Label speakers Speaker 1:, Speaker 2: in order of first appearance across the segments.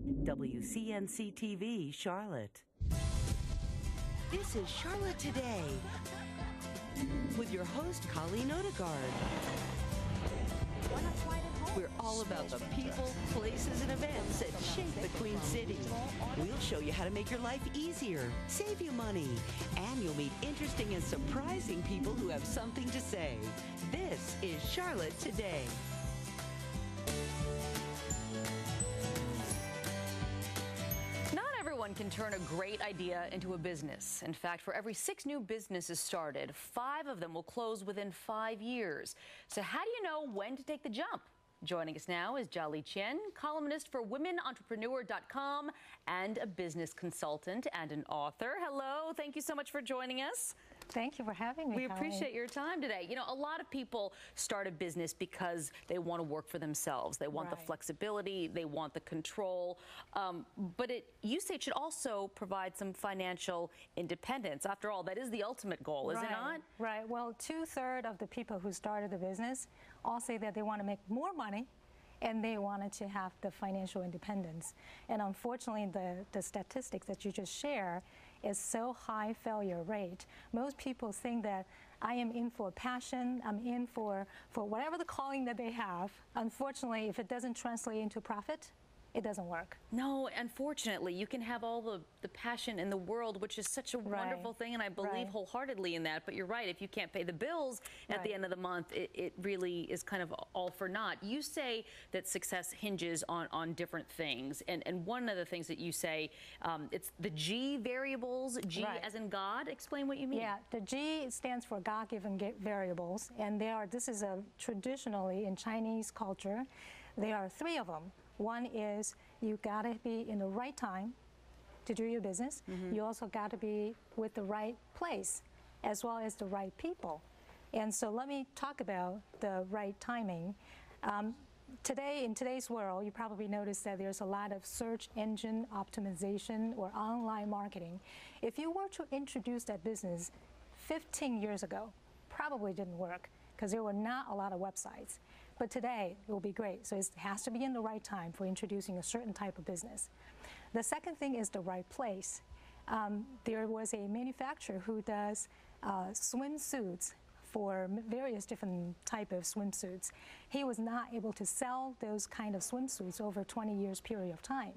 Speaker 1: WCNC-TV, Charlotte. This is Charlotte Today with your host, Colleen Odegaard. We're all about the people, places, and events that shape the Queen City. We'll show you how to make your life easier, save you money, and you'll meet interesting and surprising people who have something to say. This is Charlotte Today.
Speaker 2: Everyone can turn a great idea into a business. In fact, for every 6 new businesses started, 5 of them will close within 5 years. So how do you know when to take the jump? Joining us now is Chia-Li Chien, columnist for WomenEntrepreneur.com and a business consultant and an author. Hello, thank you so much for joining us.
Speaker 3: Thank you for having me.
Speaker 2: We appreciate your time today. You know, a lot of people start a business because they want to work for themselves. They want the flexibility, they want the control, but you say it should also provide some financial independence. After all, that is the ultimate goal, is it not?
Speaker 3: Right. Well, 2/3 of the people who started the business all say that they want to make more money and they wanted to have the financial independence. And unfortunately, the statistics that you just share is so high failure rate. Most people think that I am in for passion, I'm in for whatever the calling that they have. Unfortunately, if it doesn't translate into profit, it doesn't work.
Speaker 2: No, unfortunately, you can have all the passion in the world, which is such a wonderful thing, and I believe wholeheartedly in that. But you're right, if you can't pay the bills at the end of the month, it really is kind of all for naught. You say that success hinges on different things, and one of the things that you say, it's the G variables, G as in God. Explain what you mean.
Speaker 3: Yeah, the G stands for God-given variables, and this is traditionally in Chinese culture, there are 3 of them. One is you gotta be in the right time to do your business. You also gotta be with the right place as well as the right people. And so let me talk about the right timing. Today, in today's world, you probably noticed that there's a lot of search engine optimization or online marketing. If you were to introduce that business 15 years ago, probably didn't work because there were not a lot of websites. But today, it will be great. So it has to be in the right time for introducing a certain type of business. The second thing is the right place. There was a manufacturer who does swimsuits for various different type of swimsuits. He was not able to sell those kind of swimsuits over 20 years period of time.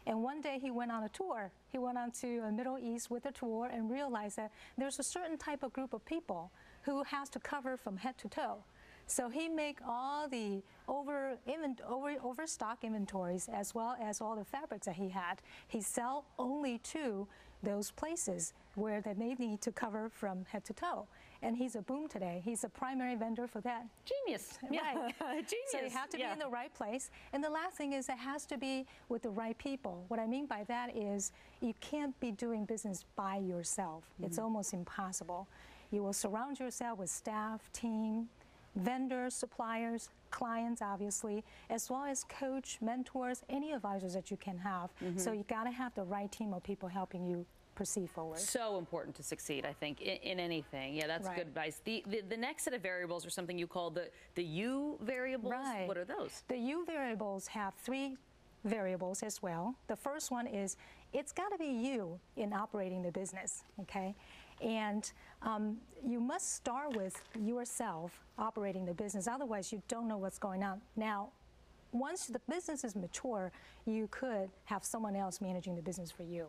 Speaker 3: And one day he went on a tour. He went on to the Middle East with a tour and realized that there's a certain type of group of people who has to cover from head to toe. So he make all the overstock inventories as well as all the fabrics that he had. He sell only to those places where they need to cover from head to toe. And he's a boom today. He's a primary vendor for that.
Speaker 2: Genius.
Speaker 3: Right.
Speaker 2: Genius.
Speaker 3: So you have to be in the right place. And the last thing is it has to be with the right people. What I mean by that is you can't be doing business by yourself. It's almost impossible. You will surround yourself with staff, team, vendors, suppliers, clients, obviously, as well as coach, mentors, any advisors that you can have. So you got to have the right team of people helping you proceed forward.
Speaker 2: So important to succeed, I think, in anything. Yeah, that's good advice. The next set of variables are something you call the U variables.
Speaker 3: Right.
Speaker 2: What are those?
Speaker 3: The U variables have 3 variables as well. The first one is it's got to be you in operating the business, okay? And you must start with yourself operating the business, otherwise you don't know what's going on. Now, once the business is mature, you could have someone else managing the business for you.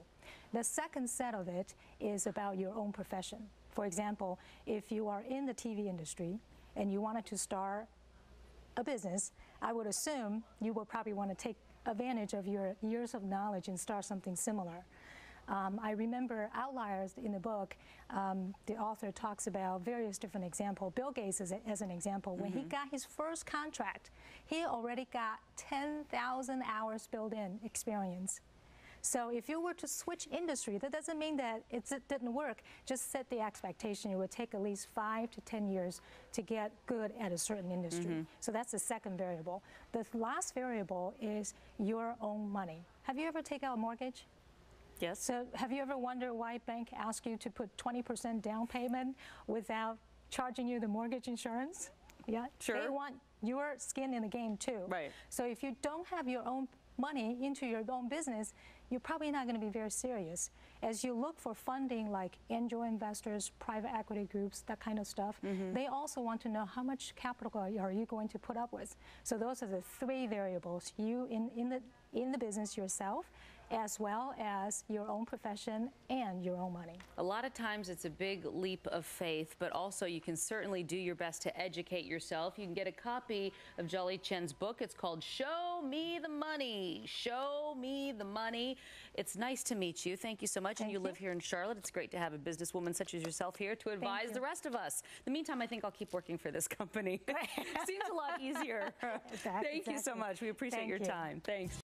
Speaker 3: The second set of it is about your own profession. For example, if you are in the TV industry and you wanted to start a business, I would assume you will probably want to take advantage of your years of knowledge and start something similar. I remember Outliers in the book, the author talks about various different examples. Bill Gates as an example, when he got his first contract, he already got 10,000 hours built-in experience. So if you were to switch industry, that doesn't mean that it didn't work. Just set the expectation it would take at least 5 to 10 years to get good at a certain industry. So that's the second variable. The last variable is your own money. Have you ever taken out a mortgage?
Speaker 2: Yes.
Speaker 3: So have you ever wondered why bank asks you to put 20% down payment without charging you the mortgage insurance? Yeah,
Speaker 2: sure.
Speaker 3: They want your skin in the game too.
Speaker 2: Right.
Speaker 3: So if you don't have your own money into your own business, you're probably not going to be very serious. As you look for funding like angel investors, private equity groups, that kind of stuff, they also want to know how much capital are you going to put up with. So those are the three variables: you in the business yourself, as well as your own profession and your own money.
Speaker 2: A lot of times it's a big leap of faith, but also you can certainly do your best to educate yourself. You can get a copy of Chia-Li Chien's book. It's called Show Me the Money. Show Me the Money. It's nice to meet you. Thank you so much. And you live here in Charlotte. It's great to have a businesswoman such as yourself here to advise the rest of us. In the meantime, I think I'll keep working for this company. Seems a lot easier. Thank you so much. We appreciate your time. Thanks.